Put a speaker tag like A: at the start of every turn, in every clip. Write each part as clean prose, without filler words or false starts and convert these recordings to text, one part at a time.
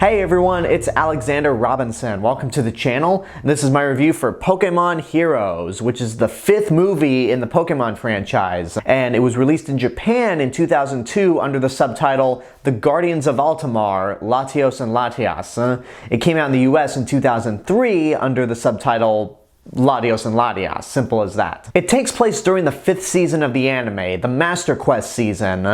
A: Hey everyone, it's Alexander Robinson. Welcome to the channel. This is my review for Pokémon Heroes, which is the 5th movie in the Pokémon franchise. And it was released in Japan in 2002 under the subtitle The Guardians of Altamar, Latios and Latias. It came out in the US in 2003 under the subtitle Latios and Latias, simple as that. It takes place during the 5th season of the anime, the Master Quest season.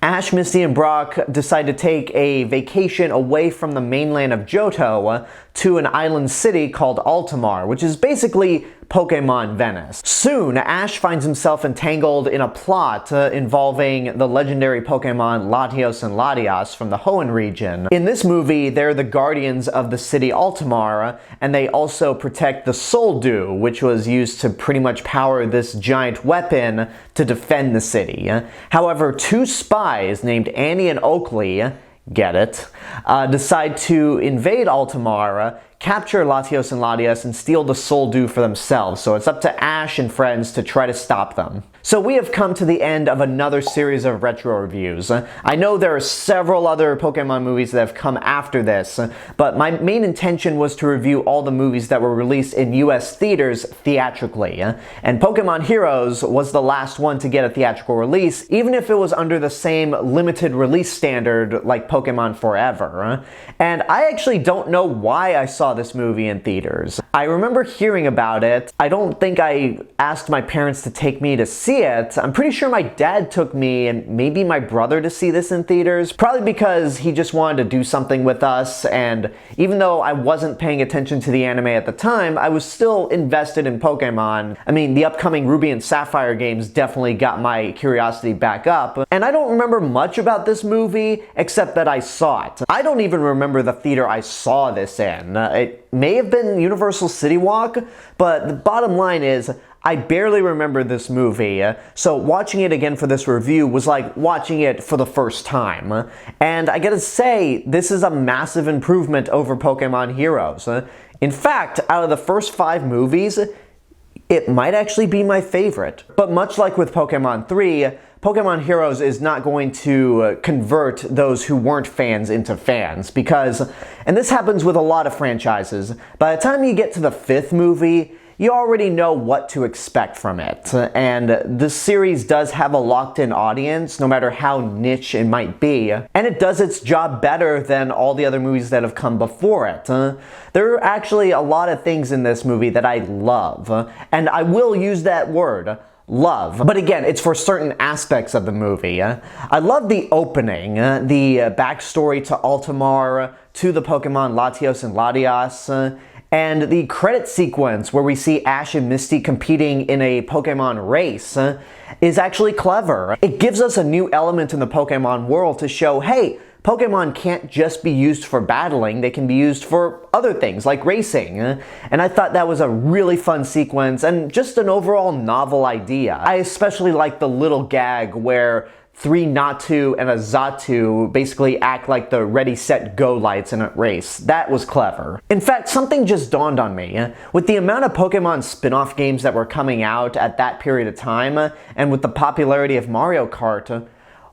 A: Ashe, Misty, and Brock decide to take a vacation away from the mainland of Johto to an island city called Altamar, which is basically Pokemon Venice. Soon, Ashe finds himself entangled in a plot involving the legendary Pokemon Latios and Latias from the Hoenn region. In this movie, they're the guardians of the city Altamar, and they also protect the Soul Dew, which was used to pretty much power this giant weapon to defend the city. However, two spies named Annie and Oakley, get it, decide to invade Altamar, capture Latios and Latias, and steal the Soul Dew for themselves. So it's up to Ashe and friends to try to stop them. So we have come to the end of another series of retro reviews. I know there are several other Pokemon movies that have come after this, but my main intention was to review all the movies that were released in US theaters theatrically. And Pokemon Heroes was the last one to get a theatrical release, even if it was under the same limited release standard like Pokemon Forever. And I actually don't know why I saw this movie in theaters. I remember hearing about it. I don't think I asked my parents to take me to see it. I'm pretty sure my dad took me and maybe my brother to see this in theaters, probably because he just wanted to do something with us, and even though I wasn't paying attention to the anime at the time, I was still invested in Pokemon. I mean, the upcoming Ruby and Sapphire games definitely got my curiosity back up, and I don't remember much about this movie except that I saw it. I don't even remember the theater I saw this in. It may have been Universal City Walk, but the bottom line is, I barely remember this movie, so watching it again for this review was like watching it for the first time. And I gotta say, this is a massive improvement over Pokemon Heroes. In fact, out of the first 5 movies, it might actually be my favorite. But much like with Pokemon 3, Pokemon Heroes is not going to convert those who weren't fans into fans because, and this happens with a lot of franchises, by the time you get to the 5th movie, you already know what to expect from it. And this series does have a locked-in audience, no matter how niche it might be, and it does its job better than all the other movies that have come before it. There are actually a lot of things in this movie that I love, and I will use that word, love. But again, it's for certain aspects of the movie. I love the opening, the backstory to Altamar, to the Pokemon Latios and Latias, and the credit sequence where we see Ashe and Misty competing in a Pokemon race is actually clever. It gives us a new element in the Pokemon world to show, hey, Pokemon can't just be used for battling, they can be used for other things like racing. And I thought that was a really fun sequence and just an overall novel idea. I especially like the little gag where 3 Natu and a Xatu basically act like the ready, set, go lights in a race. That was clever. In fact, something just dawned on me. With the amount of Pokemon spin-off games that were coming out at that period of time, and with the popularity of Mario Kart,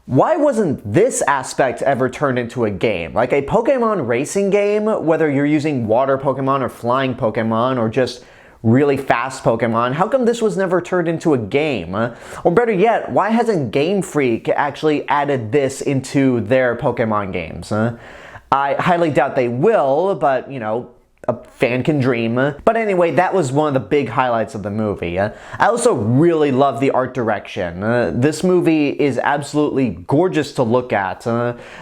A: why wasn't this aspect ever turned into a game? Like a Pokemon racing game, whether you're using water Pokemon or flying Pokemon or just really fast Pokemon, how come this was never turned into a game? Or better yet, why hasn't Game Freak actually added this into their Pokemon games? I highly doubt they will, but you know, a fan can dream. But anyway, that was one of the big highlights of the movie. I also really love the art direction. This movie is absolutely gorgeous to look at.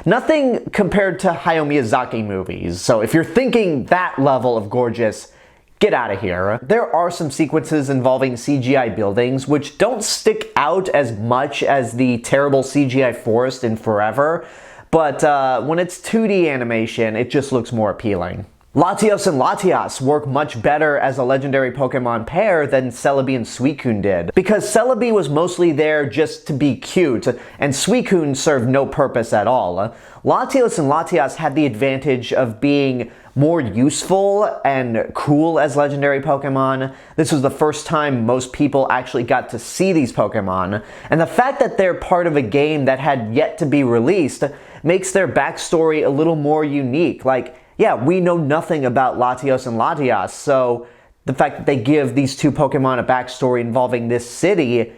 A: Nothing compared to Hayao Miyazaki movies. So if you're thinking that level of gorgeous, get out of here. There are some sequences involving CGI buildings which don't stick out as much as the terrible CGI forest in Forever, but when it's 2D animation, it just looks more appealing. Latios and Latias work much better as a legendary Pokemon pair than Celebi and Suicune did, because Celebi was mostly there just to be cute, and Suicune served no purpose at all. Latios and Latias had the advantage of being more useful and cool as legendary Pokemon. This was the first time most people actually got to see these Pokemon, and the fact that they're part of a game that had yet to be released makes their backstory a little more unique. Like, yeah, we know nothing about Latios and Latias, so the fact that they give these two Pokemon a backstory involving this city,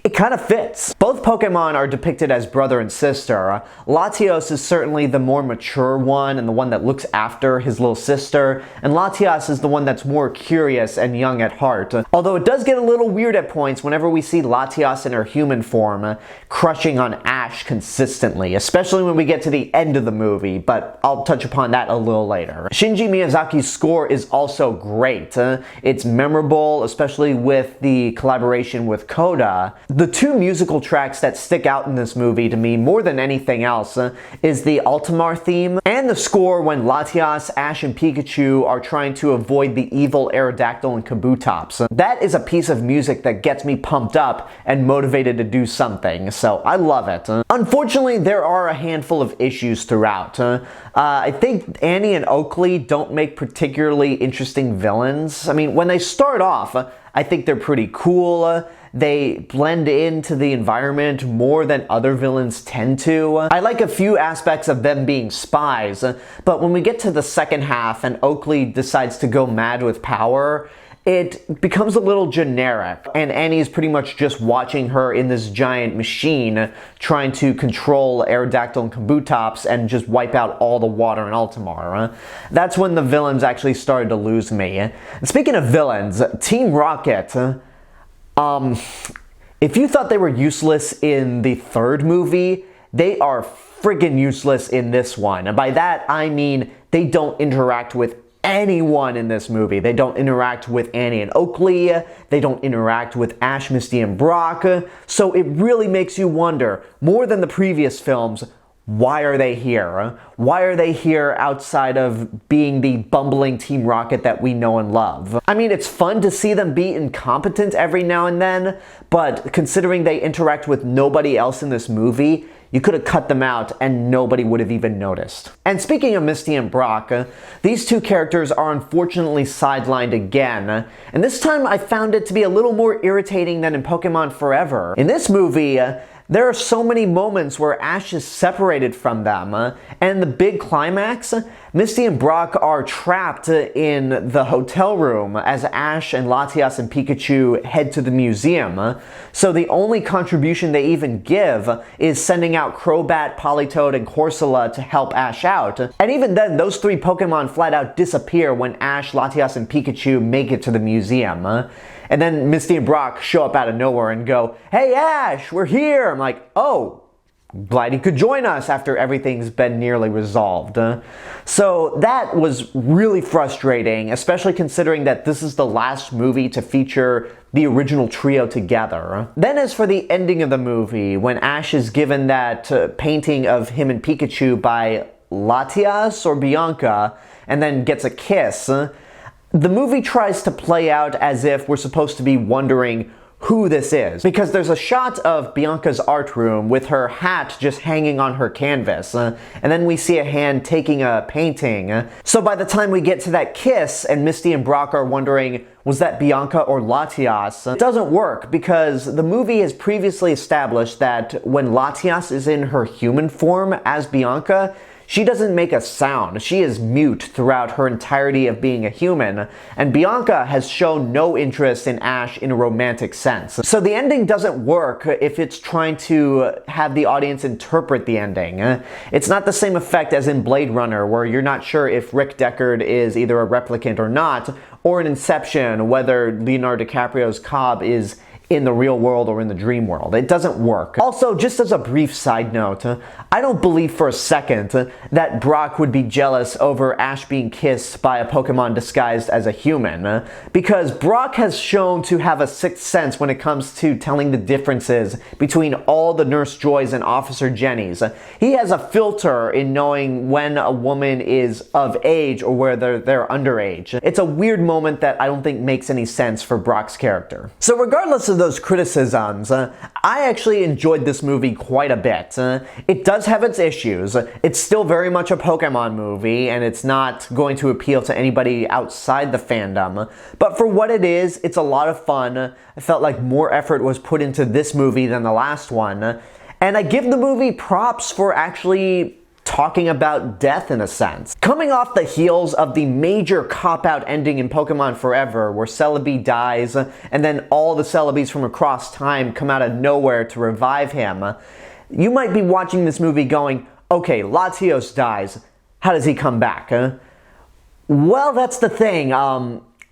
A: it kind of fits. Both Pokemon are depicted as brother and sister. Latios is certainly the more mature one and the one that looks after his little sister, and Latias is the one that's more curious and young at heart. Although it does get a little weird at points whenever we see Latias in her human form crushing on Ashe consistently, especially when we get to the end of the movie, but I'll touch upon that a little later. Shinji Miyazaki's score is also great. It's memorable, especially with the collaboration with Coda. The two musical tracks that stick out in this movie to me more than anything else is the Altamar theme and the score when Latias, Ashe, and Pikachu are trying to avoid the evil Aerodactyl and Kabutops. That is a piece of music that gets me pumped up and motivated to do something, so I love it. Unfortunately, there are a handful of issues throughout. I think Annie and Oakley don't make particularly interesting villains. I mean, when they start off, I think they're pretty cool. They blend into the environment more than other villains tend to. I like a few aspects of them being spies, but when we get to the second half and Oakley decides to go mad with power, it becomes a little generic, and Annie's pretty much just watching her in this giant machine trying to control Aerodactyl and Kabutops and just wipe out all the water in Altamar. That's when the villains actually started to lose me. And speaking of villains, Team Rocket, if you thought they were useless in the third movie, they are friggin' useless in this one. And by that, I mean they don't interact with anyone in this movie. They don't interact with Annie and Oakley. They don't interact with Ashe, Misty, and Brock. So it really makes you wonder, more than the previous films, why are they here? Why are they here outside of being the bumbling Team Rocket that we know and love? I mean, it's fun to see them be incompetent every now and then, but considering they interact with nobody else in this movie, you could have cut them out and nobody would have even noticed. And speaking of Misty and Brock, these two characters are unfortunately sidelined again, and this time I found it to be a little more irritating than in Pokemon Forever. In this movie, there are so many moments where Ashe is separated from them, and the big climax, Misty and Brock are trapped in the hotel room as Ashe and Latias and Pikachu head to the museum. So the only contribution they even give is sending out Crobat, Politoed, and Corsola to help Ashe out. And even then, those three Pokemon flat out disappear when Ashe, Latias, and Pikachu make it to the museum. And then Misty and Brock show up out of nowhere and go, "Hey Ashe, we're here!" I'm like, oh, glad he could join us after everything's been nearly resolved. So that was really frustrating, especially considering that this is the last movie to feature the original trio together. Then as for the ending of the movie, when Ashe is given that painting of him and Pikachu by Latias or Bianca, and then gets a kiss, the movie tries to play out as if we're supposed to be wondering who this is, because there's a shot of Bianca's art room with her hat just hanging on her canvas, and then we see a hand taking a painting. So by the time we get to that kiss and Misty and Brock are wondering, was that Bianca or Latias? It doesn't work because the movie has previously established that when Latias is in her human form as Bianca, she doesn't make a sound. She is mute throughout her entirety of being a human, and Bianca has shown no interest in Ashe in a romantic sense. So the ending doesn't work if it's trying to have the audience interpret the ending. It's not the same effect as in Blade Runner, where you're not sure if Rick Deckard is either a replicant or not, or in Inception, whether Leonardo DiCaprio's Cobb is in the real world or in the dream world. It doesn't work. Also, just as a brief side note, I don't believe for a second that Brock would be jealous over Ashe being kissed by a Pokemon disguised as a human, because Brock has shown to have a sixth sense when it comes to telling the differences between all the Nurse Joys and Officer Jennies. He has a filter in knowing when a woman is of age or whether they're underage. It's a weird moment that I don't think makes any sense for Brock's character. So regardless of those criticisms, I actually enjoyed this movie quite a bit. It does have its issues. It's still very much a Pokemon movie, and it's not going to appeal to anybody outside the fandom. But for what it is, it's a lot of fun. I felt like more effort was put into this movie than the last one. And I give the movie props for actually talking about death in a sense. Coming off the heels of the major cop-out ending in Pokemon Forever, where Celebi dies, and then all the Celebis from across time come out of nowhere to revive him, you might be watching this movie going, okay, Latios dies, how does he come back? Well, that's the thing.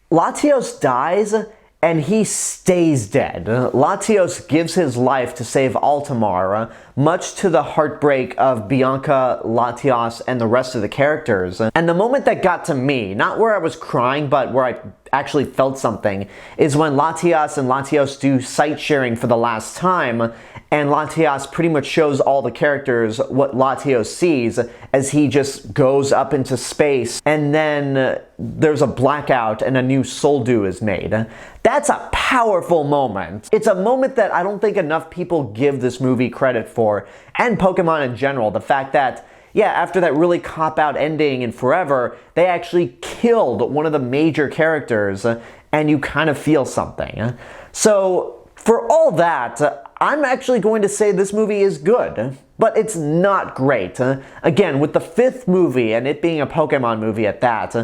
A: Latios dies, and he stays dead. Latios gives his life to save Altamar, much to the heartbreak of Bianca, Latios, and the rest of the characters. And the moment that got to me, not where I was crying, but where I actually felt something, is when Latias and Latios do sight sharing for the last time, and Latias pretty much shows all the characters what Latios sees as he just goes up into space, and then there's a blackout and a new Soul Dew is made. That's a powerful moment. It's a moment that I don't think enough people give this movie credit for, and Pokemon in general. The fact that, yeah, after that really cop-out ending in Forever, they actually killed one of the major characters, and you kind of feel something. So, for all that, I'm actually going to say this movie is good, but it's not great. Again, with the 5th movie, and it being a Pokemon movie at that,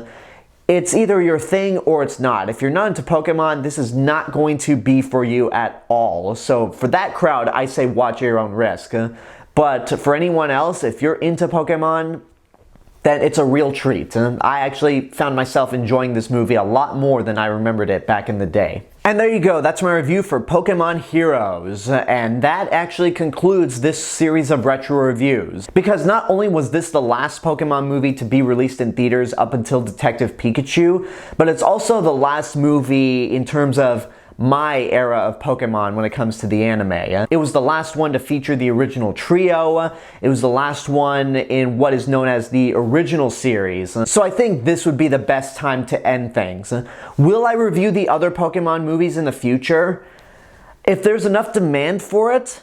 A: it's either your thing or it's not. If you're not into Pokemon, this is not going to be for you at all. So for that crowd, I say watch at your own risk. But for anyone else, if you're into Pokemon, then it's a real treat. I actually found myself enjoying this movie a lot more than I remembered it back in the day. And there you go, that's my review for Pokemon Heroes, and that actually concludes this series of retro reviews. Because not only was this the last Pokemon movie to be released in theaters up until Detective Pikachu, but it's also the last movie in terms of my era of Pokemon when it comes to the anime. It was the last one to feature the original trio. It was the last one in what is known as the original series. So I think this would be the best time to end things. Will I review the other Pokemon movies in the future? If there's enough demand for it,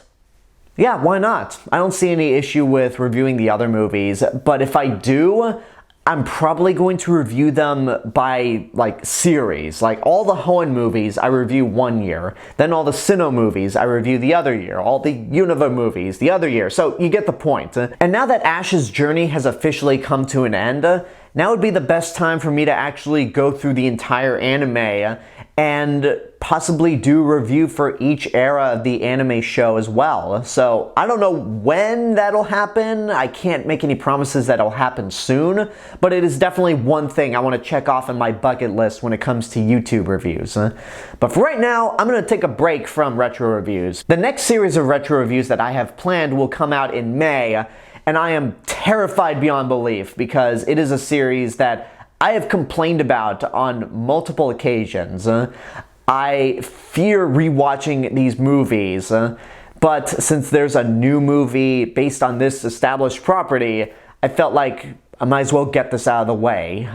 A: yeah, why not? I don't see any issue with reviewing the other movies, but if I do, I'm probably going to review them by, series. Like, all the Hoenn movies, I review one year. Then all the Sinnoh movies, I review the other year. All the Unova movies, the other year. So, you get the point. And now that Ash's journey has officially come to an end, now would be the best time for me to actually go through the entire anime and possibly do a review for each era of the anime show as well. So I don't know when that'll happen. I can't make any promises that it'll happen soon, but it is definitely one thing I want to check off on my bucket list when it comes to YouTube reviews. But for right now, I'm going to take a break from retro reviews. The next series of retro reviews that I have planned will come out in May, and I am terrified beyond belief because it is a series that I have complained about on multiple occasions. I fear rewatching these movies, but since there's a new movie based on this established property, I felt like I might as well get this out of the way.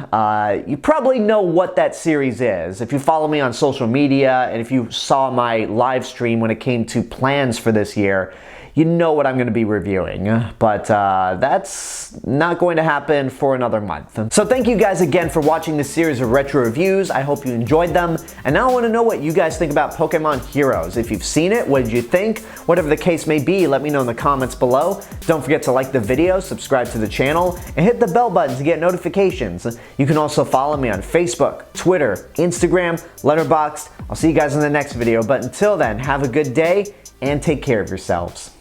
A: You probably know what that series is. If you follow me on social media, and if you saw my live stream when it came to plans for this year, you know what I'm going to be reviewing, but that's not going to happen for another month. So thank you guys again for watching this series of retro reviews. I hope you enjoyed them, and now I want to know what you guys think about Pokemon Heroes. If you've seen it, what did you think? Whatever the case may be, let me know in the comments below. Don't forget to like the video, subscribe to the channel, and hit the bell button to get notifications. You can also follow me on Facebook, Twitter, Instagram, Letterboxd. I'll see you guys in the next video, but until then, have a good day and take care of yourselves.